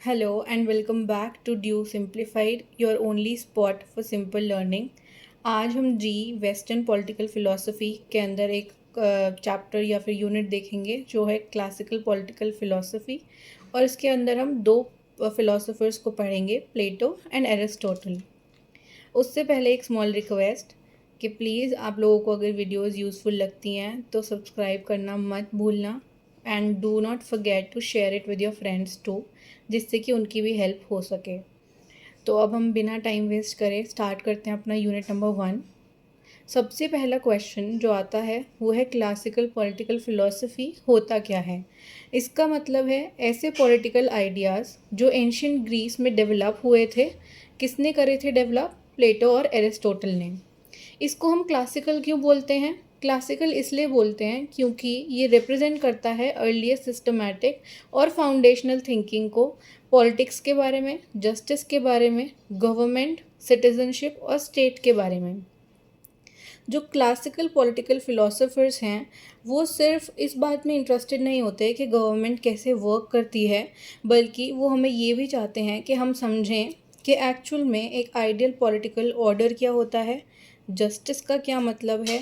Hello and welcome back to Due Simplified, your only spot for simple learning. आज हम जी western political philosophy के अंदर एक chapter या फिर यूनिट देखेंगे जो है क्लासिकल पॉलिटिकल फिलोसफी और इसके अंदर हम दो फिलोसोफर्स को पढ़ेंगे, प्लेटो एंड एरिस्टोटल। उससे पहले एक स्मॉल रिक्वेस्ट कि प्लीज़ आप लोगों को अगर वीडियोस यूज़फुल लगती हैं तो सब्सक्राइब करना मत भूलना and do not forget to share it with your friends too, जिससे कि उनकी भी हेल्प हो सके। तो अब हम बिना टाइम वेस्ट करे स्टार्ट करते हैं अपना यूनिट नंबर 1। सबसे पहला क्वेश्चन जो आता है वो है क्लासिकल पॉलिटिकल फिलॉसफी होता क्या है। इसका मतलब है ऐसे पॉलिटिकल आइडियाज़ जो एंशियंट ग्रीस में डेवलप हुए थे। किसने करे थे डेवलप? प्लेटो और एरिस्टोटल ने। इसको हम क्लासिकल क्यों बोलते हैं? क्लासिकल इसलिए बोलते हैं क्योंकि ये रिप्रेजेंट करता है अर्लियर सिस्टमैटिक और फाउंडेशनल थिंकिंग को पॉलिटिक्स के बारे में, जस्टिस के बारे में, गवर्नमेंट, सिटीजनशिप और स्टेट के बारे में। जो क्लासिकल पॉलिटिकल फिलोसोफर्स हैं वो सिर्फ इस बात में इंटरेस्टेड नहीं होते कि गवर्नमेंट कैसे वर्क करती है, बल्कि वो हमें ये भी चाहते हैं कि हम समझें कि एक्चुअल में एक आइडियल पॉलिटिकल ऑर्डर क्या होता है, जस्टिस का क्या मतलब है,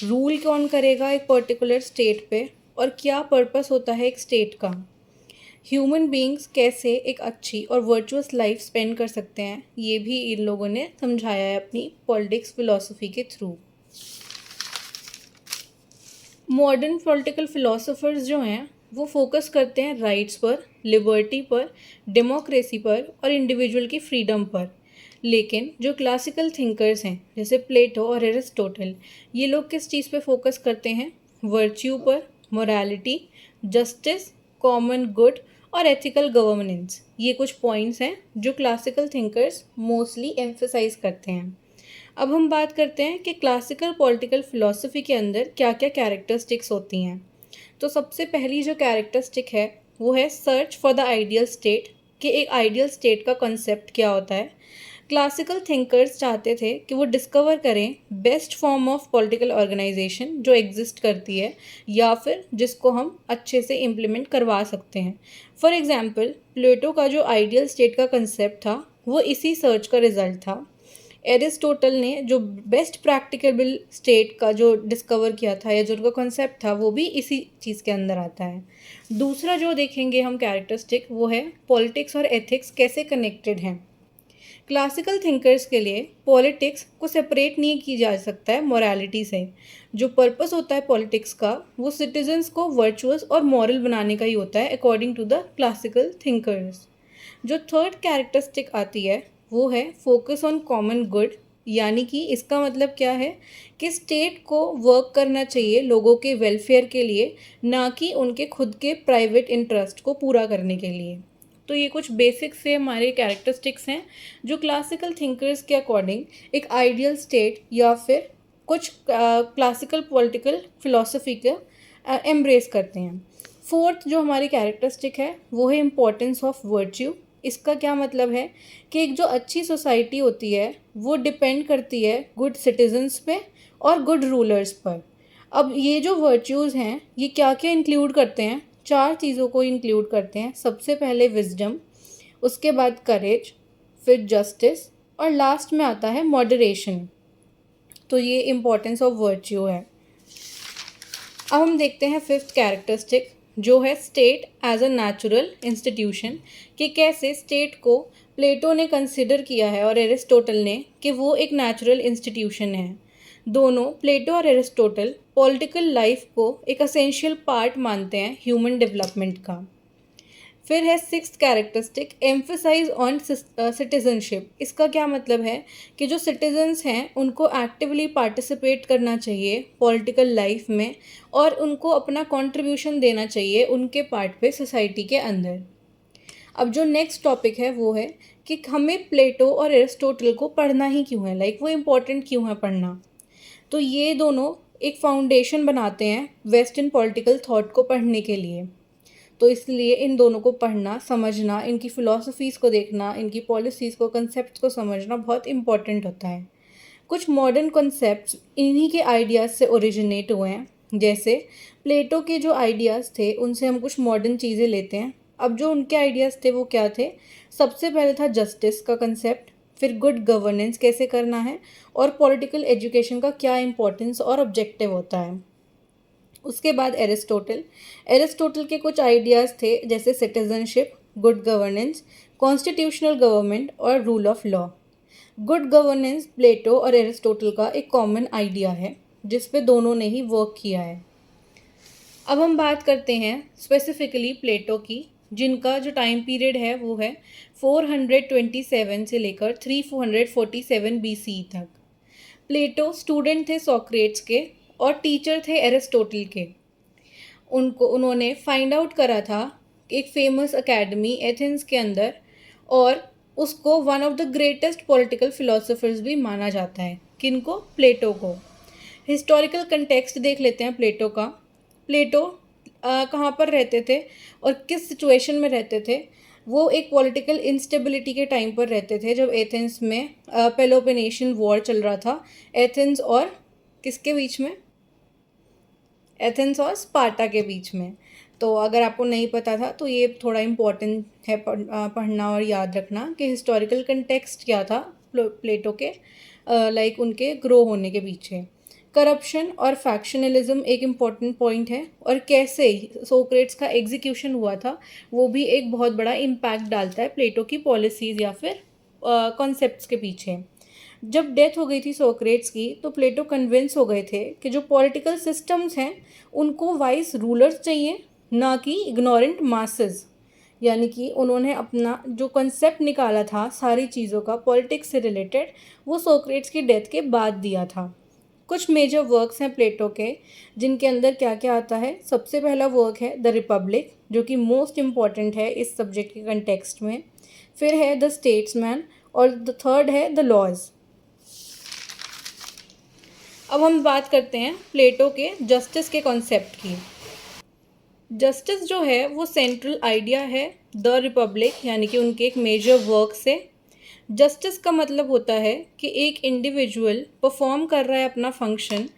रूल कौन करेगा एक पर्टिकुलर स्टेट पे, और क्या पर्पस होता है एक स्टेट का। ह्यूमन बीइंग्स कैसे एक अच्छी और वर्चुअस लाइफ स्पेंड कर सकते हैं, ये भी इन लोगों ने समझाया है अपनी पॉलिटिक्स फिलॉसफी के थ्रू। मॉडर्न पॉलिटिकल फिलोसोफर्स जो हैं वो फोकस करते हैं राइट्स पर, लिबर्टी पर, डेमोक्रेसी पर और इंडिविजुअल की फ्रीडम पर। लेकिन जो क्लासिकल थिंकर्स हैं जैसे प्लेटो और एरिस्टोटल, ये लोग किस चीज़ पे फोकस करते हैं? वर्च्यू पर, मोरालिटी, जस्टिस, कॉमन गुड और एथिकल गवर्नेंस। ये कुछ पॉइंट्स हैं जो क्लासिकल थिंकर्स मोस्टली एम्फेसाइज करते हैं। अब हम बात करते हैं कि क्लासिकल पॉलिटिकल फिलॉसफी के अंदर क्या क्या कैरेक्टरिस्टिक्स होती हैं। तो सबसे पहली जो कैरेक्टरिस्टिक है वो है search for the ideal state, कि एक आइडियल स्टेट का कॉन्सेप्ट क्या होता है। क्लासिकल थिंकर्स चाहते थे कि वो डिस्कवर करें best form of political organisation जो एग्जिस्ट करती है या फिर जिसको हम अच्छे से इम्प्लीमेंट करवा सकते हैं। फॉर एग्जांपल, प्लेटो का जो आइडियल स्टेट का कंसेप्ट था वो इसी सर्च का रिजल्ट था। एरिस्टोटल ने जो बेस्ट प्रैक्टिकेबल स्टेट का जो डिस्कवर किया था या जो उनका कॉन्सेप्ट था वो भी इसी चीज़ के अंदर आता है। दूसरा जो देखेंगे हम कैरेक्टरिस्टिक वो है पॉलिटिक्स और एथिक्स कैसे कनेक्टेड हैं। क्लासिकल थिंकर्स के लिए पॉलिटिक्स को सेपरेट नहीं किया जा सकता है मोरालिटी से। जो पर्पस होता है पॉलिटिक्स का वो सिटीजन्स को वर्चुअस और मॉरल बनाने का ही होता है according to the classical thinkers. जो थर्ड कैरेक्टरिस्टिक आती है वो है फोकस ऑन कॉमन गुड, यानी कि इसका मतलब क्या है कि स्टेट को वर्क करना चाहिए लोगों के वेलफेयर के लिए, ना कि उनके खुद के प्राइवेट इंटरेस्ट को पूरा करने के लिए। तो ये कुछ बेसिक से हमारे कैरेक्टरिस्टिक्स हैं जो क्लासिकल थिंकर्स के अकॉर्डिंग एक आइडियल स्टेट या फिर कुछ क्लासिकल पॉलिटिकल फिलॉसफी के एम्ब्रेस करते हैं। फोर्थ जो हमारी कैरेक्टरिस्टिक है वो है इम्पोर्टेंस ऑफ वर्च्यू। इसका क्या मतलब है कि एक जो अच्छी सोसाइटी होती है वो डिपेंड करती है गुड सिटीजन्स पे और गुड रूलर्स पर। अब ये जो वर्च्यूज़ हैं ये क्या क्या इंक्लूड करते हैं? चार चीज़ों को इंक्लूड करते हैं। सबसे पहले विजडम, उसके बाद करेज, फिर जस्टिस और लास्ट में आता है मॉडरेशन। तो ये इम्पोर्टेंस ऑफ वर्च्यू है। अब हम देखते हैं फिफ्थ कैरेक्टरिस्टिक जो है state as a natural institution, कि कैसे स्टेट को प्लेटो ने कंसिडर किया है और एरिस्टोटल ने कि वो एक नेचुरल इंस्टीट्यूशन है। दोनों प्लेटो और एरिस्टोटल पॉलिटिकल लाइफ को एक असेंशियल पार्ट मानते हैं ह्यूमन डेवलपमेंट का। फिर है sixth characteristic emphasise on citizenship. इसका क्या मतलब है कि जो सिटीजन्स हैं उनको एक्टिवली पार्टिसिपेट करना चाहिए पॉलिटिकल लाइफ में और उनको अपना कंट्रीब्यूशन देना चाहिए उनके पार्ट पे सोसाइटी के अंदर। अब जो नेक्स्ट टॉपिक है वो है कि हमें प्लेटो और एरिस्टोटल को पढ़ना ही क्यों है, लाइक वो इम्पोर्टेंट क्यों है पढ़ना। तो ये दोनों एक फाउंडेशन बनाते हैं वेस्टर्न पॉलिटिकल थॉट को पढ़ने के लिए। तो इसलिए इन दोनों को पढ़ना, समझना, इनकी फ़िलॉसफीज़ को देखना, इनकी पॉलिसीज़ को, कंसेप्ट को समझना बहुत इम्पॉर्टेंट होता है। कुछ मॉडर्न कॉन्सेप्ट्स इन्हीं के आइडियाज़ से ओरिजिनेट हुए हैं। जैसे प्लेटो के जो आइडियाज़ थे उनसे हम कुछ मॉडर्न चीज़ें लेते हैं, अब जो उनके आइडियाज़ थे वो क्या थे? सबसे पहले था जस्टिस का कंसेप्ट, फिर गुड गवर्नेंस कैसे करना है, और पॉलिटिकल एजुकेशन का क्या इंपॉर्टेंस और ऑब्जेक्टिव होता है। उसके बाद एरिस्टोटल। एरिस्टोटल के कुछ आइडियाज़ थे जैसे citizenship, good governance, constitutional government और rule of law. Good governance Plato और एरिस्टोटल का एक कॉमन आइडिया है जिस पे दोनों ने ही वर्क किया है। अब हम बात करते हैं स्पेसिफिकली प्लेटो की, जिनका जो टाइम पीरियड है वो है 427 से लेकर 347 BC तक। प्लेटो स्टूडेंट थे सोक्रेट्स के और टीचर थे एरिस्टोटल के। उन्होंने फाइंड आउट करा था एक फेमस एकेडमी एथेंस के अंदर, और उसको one of the greatest political philosophers भी माना जाता है। किनको? प्लेटो को। हिस्टोरिकल कंटेक्स्ट देख लेते हैं प्लेटो का। प्लेटो कहाँ पर रहते थे और किस सिचुएशन में रहते थे? वो एक पॉलिटिकल इंस्टेबिलिटी के टाइम पर रहते थे जब एथेंस में पेलोपोनेशियन वॉर चल रहा था। एथेंस और किसके बीच में? एथेंस और स्पार्टा के बीच में। तो अगर आपको नहीं पता था तो ये थोड़ा इम्पोर्टेंट है पढ़ना और याद रखना कि हिस्टोरिकल कंटेक्स्ट क्या था प्लेटो के लाइक उनके ग्रो होने के पीछे। करप्शन और फैक्शनलिज्म एक इम्पॉर्टेंट पॉइंट है, और कैसे सोक्रेट्स का एग्जीक्यूशन हुआ था वो भी एक बहुत बड़ा इम्पैक्ट डालता है प्लेटो की पॉलिसीज़ या फिर कॉन्सेप्ट्स के पीछे। जब डेथ हो गई थी सोक्रेट्स की तो प्लेटो कन्विंस हो गए थे कि जो पॉलिटिकल सिस्टम्स हैं उनको वाइज रूलर्स चाहिए, ना कि इग्नोरेंट मासेस। यानी कि उन्होंने अपना जो कंसेप्ट निकाला था सारी चीज़ों का पॉलिटिक्स से रिलेटेड, वो सोक्रेट्स की डेथ के बाद दिया था। कुछ मेजर वर्क्स हैं प्लेटो के जिनके अंदर क्या क्या आता है। सबसे पहला वर्क है द रिपब्लिक, जो कि मोस्ट इम्पॉर्टेंट है इस सब्जेक्ट के कंटेक्स्ट में। फिर है द स्टेट्समैन, और द थर्ड है द लॉज। अब हम बात करते हैं प्लेटो के जस्टिस के कॉन्सेप्ट की। जस्टिस जो है वो सेंट्रल आइडिया है द रिपब्लिक, यानी कि उनके एक मेजर वर्क से। जस्टिस का मतलब होता है कि एक इंडिविजुअल परफॉर्म कर रहा है अपना फंक्शन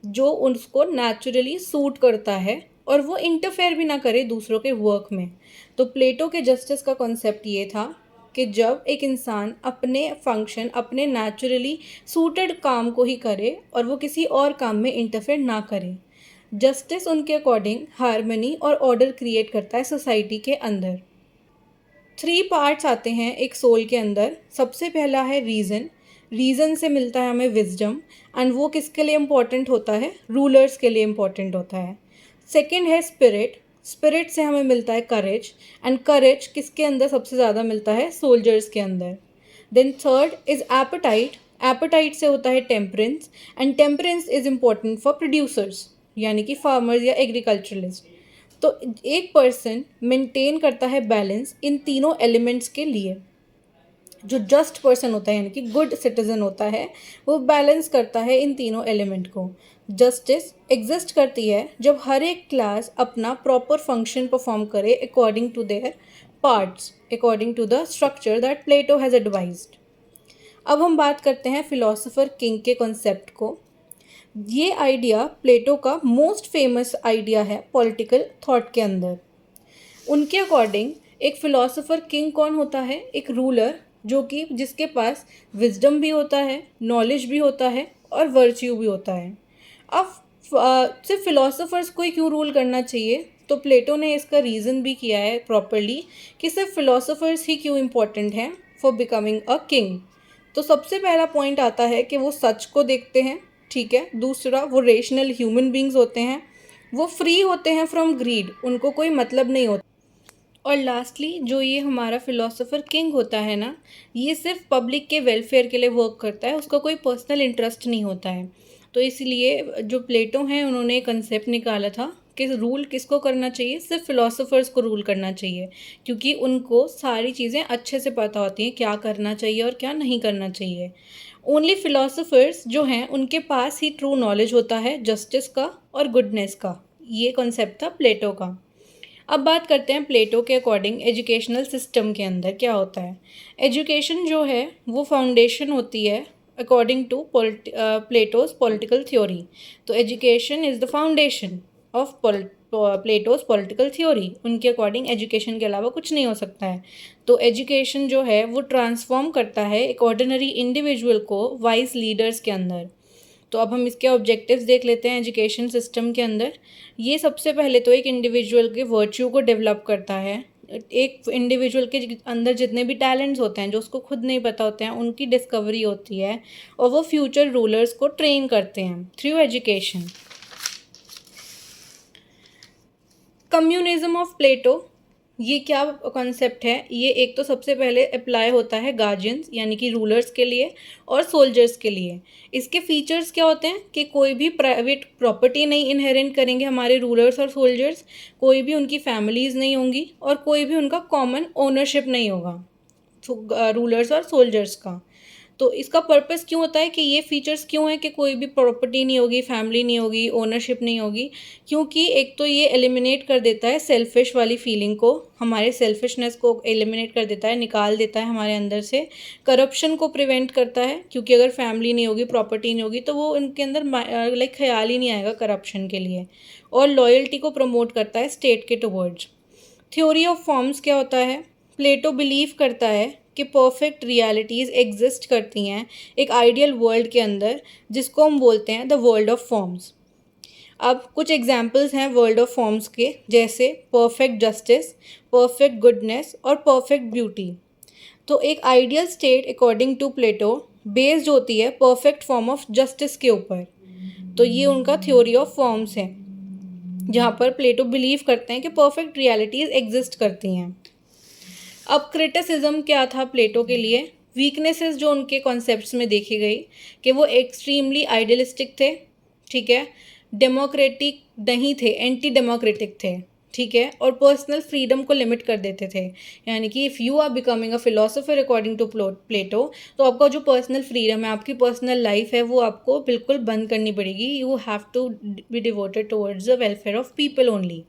जो उसको नेचुरली सूट करता है, और वो इंटरफेयर भी ना करे दूसरों के वर्क में। तो प्लेटो के जस्टिस का कॉन्सेप्ट ये था कि जब एक इंसान अपने फंक्शन अपने नेचुरली सूटेड काम को ही करे और वो किसी और काम में इंटरफेयर ना करे। जस्टिस उनके अकॉर्डिंग हार्मनी और ऑर्डर क्रिएट करता है सोसाइटी के अंदर। 3 पार्ट्स आते हैं एक सोल के अंदर। सबसे पहला है रीज़न। रीज़न से मिलता है हमें विजडम, एंड वो किसके लिए इम्पोर्टेंट होता है? रूलर्स के लिए इम्पोर्टेंट होता है। सेकंड है स्पिरिट। स्पिरिट से हमें मिलता है करेज, एंड करेज किसके अंदर सबसे ज़्यादा मिलता है? सोल्जर्स के अंदर। Then third is appetite. Appetite से होता है temperance, and temperance is important for producers, यानी कि फार्मर्स या एग्रीकल्चरलिस्ट। तो एक पर्सन मेंटेन करता है बैलेंस इन तीनों एलिमेंट्स के लिए। जो जस्ट पर्सन होता है यानी कि गुड सिटीजन होता है वो बैलेंस करता है इन तीनों एलिमेंट को। जस्टिस एग्जिस्ट करती है जब हर एक क्लास अपना प्रॉपर फंक्शन परफॉर्म करे according to their parts, according to the structure that Plato has advised. अब हम बात करते हैं फिलोसोफर किंग के कॉन्सेप्ट को। ये आइडिया प्लेटो का मोस्ट फेमस आइडिया है पॉलिटिकल थॉट के अंदर। उनके अकॉर्डिंग एक फिलोसोफर किंग कौन होता है? एक रूलर जो कि जिसके पास विजडम भी होता है, नॉलेज भी होता है और वर्च्यू भी होता है। अब सिर्फ फिलोसोफर्स को ही क्यों रूल करना चाहिए? तो प्लेटो ने इसका रीज़न भी किया है प्रॉपरली कि सिर्फ फिलोसोफर्स ही क्यों इम्पोर्टेंट हैं फॉर बिकमिंग अ किंग। तो सबसे पहला पॉइंट आता है कि वो सच को देखते हैं, ठीक है। दूसरा, वो रेशनल ह्यूमन बींग्स होते हैं, वो फ्री होते हैं फ्रॉम ग्रीड, उनको कोई मतलब नहीं होता। और लास्टली जो ये हमारा फिलोसोफर किंग होता है ना, ये सिर्फ पब्लिक के वेलफेयर के लिए वर्क करता है, उसका कोई पर्सनल इंटरेस्ट नहीं होता है। तो इसलिए जो प्लेटो हैं उन्होंने कंसेप्ट निकाला था कि रूल किसको करना चाहिए? सिर्फ फिलोसोफर्स को रूल करना चाहिए, क्योंकि उनको सारी चीज़ें अच्छे से पता होती हैं क्या करना चाहिए और क्या नहीं करना चाहिए। ओनली फिलोसोफर्स जो हैं उनके पास ही ट्रू नॉलेज होता है जस्टिस का और गुडनेस का। ये कॉन्सेप्ट था प्लेटो का। अब बात करते हैं प्लेटो के अकॉर्डिंग एजुकेशनल सिस्टम के अंदर क्या होता है। एजुकेशन जो है वो फाउंडेशन होती है according to Plato's political theory. तो education is the foundation of Plato's political theory. उनके अकॉर्डिंग एजुकेशन के अलावा कुछ नहीं हो सकता है। तो एजुकेशन जो है वो ट्रांसफॉर्म करता है एक ऑर्डिनरी इंडिविजुअल को वाइज लीडर्स के अंदर। तो अब हम इसके ऑब्जेक्टिव्स देख लेते हैं एजुकेशन सिस्टम के अंदर। ये सबसे पहले तो एक इंडिविजुअल के वर्च्यू को डेवलप करता है। एक इंडिविजुअल के अंदर जितने भी टैलेंट्स होते हैं जो उसको खुद नहीं पता होते हैं, उनकी डिस्कवरी होती है और वो फ्यूचर रूलर्स को ट्रेन करते हैं through education. Communism of Plato, ये क्या कॉन्सेप्ट है? ये एक तो सबसे पहले अप्लाई होता है गार्जियंस यानी कि रूलर्स के लिए और सोल्जर्स के लिए। इसके फीचर्स क्या होते हैं कि कोई भी प्राइवेट प्रॉपर्टी नहीं इनहेरेंट करेंगे हमारे रूलर्स और सोल्जर्स, कोई भी उनकी फैमिलीज़ नहीं होंगी और कोई भी उनका कॉमन ओनरशिप नहीं होगा रूलर्स और सोल्जर्स का। तो इसका पर्पस क्यों होता है कि ये फीचर्स क्यों है कि कोई भी प्रॉपर्टी नहीं होगी, फैमिली नहीं होगी, ओनरशिप नहीं होगी? क्योंकि एक तो ये एलिमिनेट कर देता है सेल्फिश वाली फीलिंग को, हमारे सेल्फिशनेस को एलिमिनेट कर देता है, निकाल देता है हमारे अंदर से। करप्शन को प्रिवेंट करता है क्योंकि अगर फैमिली नहीं होगी, प्रॉपर्टी नहीं होगी तो वो उनके अंदर लाइक ख्याल ही नहीं आएगा करप्शन के लिए। और लॉयल्टी को प्रमोट करता है स्टेट के टुवर्ड्स। थ्योरी ऑफ फॉर्म्स क्या होता है? प्लेटो बिलीव करता है कि परफेक्ट रियलिटीज़ एग्जिस्ट करती हैं एक आइडियल वर्ल्ड के अंदर, जिसको हम बोलते हैं द वर्ल्ड ऑफ फॉर्म्स। अब कुछ एग्जांपल्स हैं वर्ल्ड ऑफ फॉर्म्स के, जैसे परफेक्ट जस्टिस, परफेक्ट गुडनेस और परफेक्ट ब्यूटी। तो एक ideal state according to Plato based होती है परफेक्ट फॉर्म ऑफ जस्टिस के ऊपर। तो ये उनका थ्योरी ऑफ फॉर्म्स है जहाँ पर प्लेटो बिलीव करते हैं कि परफेक्ट रियलिटीज़ एग्जिस्ट करती हैं। अब क्रिटिसिज्म क्या था प्लेटो के लिए? वीकनेसेस जो उनके कॉन्सेप्ट्स में देखी गई कि वो एक्सट्रीमली आइडियलिस्टिक थे, ठीक है, डेमोक्रेटिक नहीं थे, एंटी डेमोक्रेटिक थे, ठीक है, और पर्सनल फ्रीडम को लिमिट कर देते थे। यानी कि if you are becoming a philosopher according to Plato, तो आपका जो पर्सनल फ्रीडम है, आपकी पर्सनल लाइफ है, वो आपको बिल्कुल बंद करनी पड़ेगी। You have to be devoted towards the welfare of people only.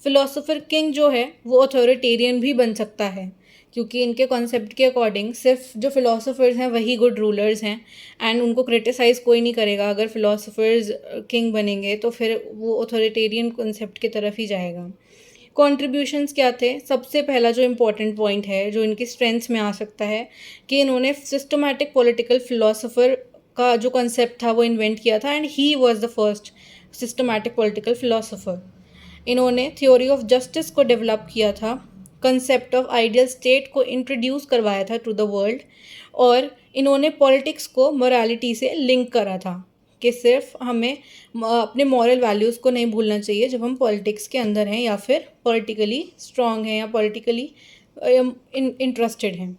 Philosopher king जो है वो अथॉरिटेरियन भी बन सकता है क्योंकि इनके कॉन्सेप्ट के अकॉर्डिंग सिर्फ जो फिलोसोफर्स हैं वही गुड रूलर्स हैं एंड उनको क्रिटिसाइज़ कोई नहीं करेगा। अगर फिलोसोफर्स किंग बनेंगे तो फिर वो अथॉरिटेरियन कॉन्सेप्ट की तरफ ही जाएगा। कॉन्ट्रीब्यूशंस क्या थे? सबसे पहला जो इम्पोर्टेंट पॉइंट है जो इनकी स्ट्रेंथ्स में आ सकता है कि इन्होंने सिस्टमैटिक पॉलिटिकल फिलोसोफर का जो कॉन्सेप्ट था वो इन्वेंट किया था and he was the first systematic political philosopher. इन्होंने थ्योरी ऑफ जस्टिस को डेवलप किया था, कंसेप्ट ऑफ आइडियल स्टेट को इंट्रोड्यूस करवाया था टू द वर्ल्ड, और इन्होंने पॉलिटिक्स को मोरालिटी से लिंक करा था कि सिर्फ हमें अपने मॉरल वैल्यूज़ को नहीं भूलना चाहिए जब हम पॉलिटिक्स के अंदर हैं या फिर पॉलिटिकली स्ट्रॉन्ग हैं या पॉलिटिकली इंटरेस्टेड हैं।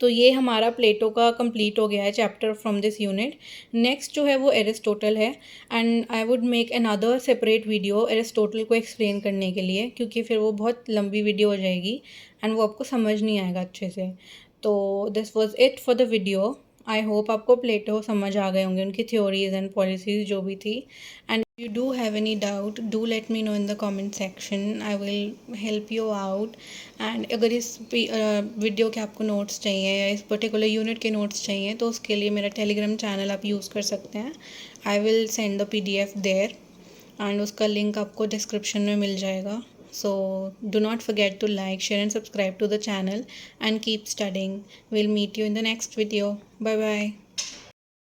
तो ये हमारा प्लेटो का कंप्लीट हो गया है chapter from this unit. Next जो है वो एरिस्टोटल है and I would make another separate video Aristotle को एक्सप्लेन करने के लिए, क्योंकि फिर वो बहुत लंबी वीडियो हो जाएगी एंड वो आपको समझ नहीं आएगा अच्छे से। तो this was it for the video. I hope आपको प्लेटो समझ आ गए होंगे, उनकी थ्योरीज एंड पॉलिसीज़ जो भी थी। And you do have any doubt, do let me know in the comment section. I will help you out. and अगर इस वीडियो के आपको नोट्स चाहिए या इस पर्टिकुलर यूनिट के नोट्स चाहिए तो उसके लिए मेरा टेलीग्राम चैनल आप यूज़ कर सकते हैं। I will send the PDF there and उसका लिंक आपको डिस्क्रिप्शन में मिल जाएगा। So do not forget to like, share and subscribe to the channel and keep studying. We'll meet you in the next video. Bye bye.